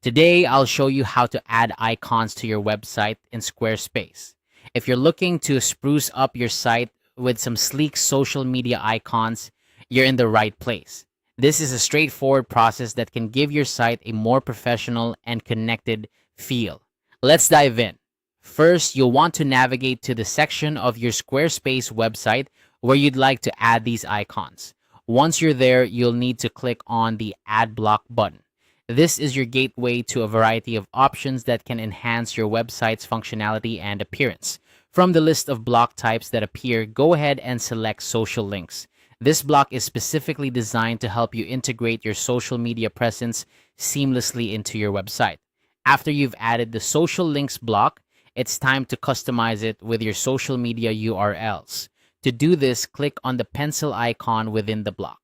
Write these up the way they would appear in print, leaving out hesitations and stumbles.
Today, I'll show you how to add icons to your website in Squarespace. If you're looking to spruce up your site with some sleek social media icons, you're in the right place. This is a straightforward process that can give your site a more professional and connected feel. Let's dive in. First, you'll want to navigate to the section of your Squarespace website where you'd like to add these icons. Once you're there, you'll need to click on the Add Block button. This is your gateway to a variety of options that can enhance your website's functionality and appearance. From the list of block types that appear, go ahead and select social links. This block is specifically designed to help you integrate your social media presence seamlessly into your website. After you've added the social links block, it's time to customize it with your social media URLs. To do this, click on the pencil icon within the block.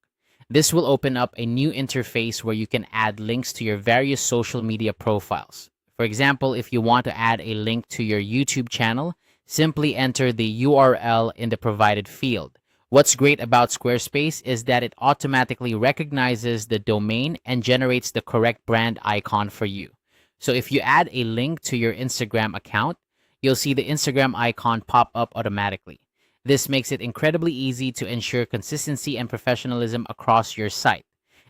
This will open up a new interface where you can add links to your various social media profiles. For example, if you want to add a link to your YouTube channel, simply enter the URL in the provided field. What's great about Squarespace is that it automatically recognizes the domain and generates the correct brand icon for you. So if you add a link to your Instagram account, you'll see the Instagram icon pop up automatically. This makes it incredibly easy to ensure consistency and professionalism across your site.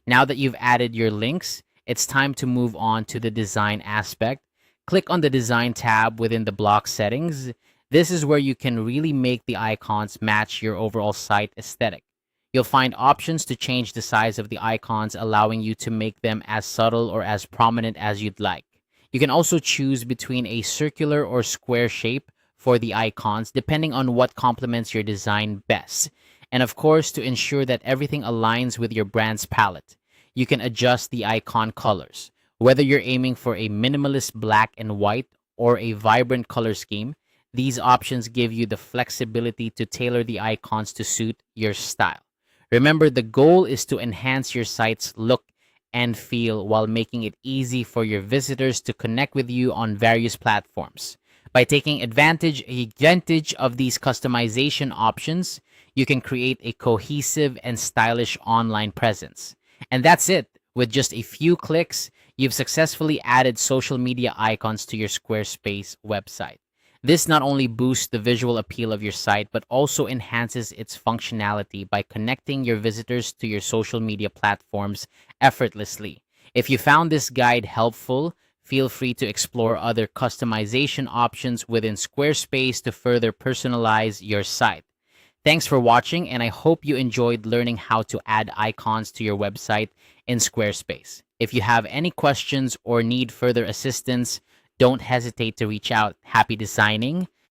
Now that you've added your links, it's time to move on to the design aspect. Click on the Design tab within the block settings. This is where you can really make the icons match your overall site aesthetic. You'll find options to change the size of the icons, allowing you to make them as subtle or as prominent as you'd like. You can also choose between a circular or square shape for the icons, depending on what complements your design best. And of course, to ensure that everything aligns with your brand's palette, you can adjust the icon colors. Whether you're aiming for a minimalist black and white or a vibrant color scheme, these options give you the flexibility to tailor the icons to suit your style. Remember, the goal is to enhance your site's look and feel while making it easy for your visitors to connect with you on various platforms. By taking advantage of these customization options, you can create a cohesive and stylish online presence. And that's it. With just a few clicks, you've successfully added social media icons to your Squarespace website. This not only boosts the visual appeal of your site, but also enhances its functionality by connecting your visitors to your social media platforms effortlessly. If you found this guide helpful, feel free to explore other customization options within Squarespace to further personalize your site. Thanks for watching, and I hope you enjoyed learning how to add icons to your website in Squarespace. If you have any questions or need further assistance, don't hesitate to reach out. Happy designing,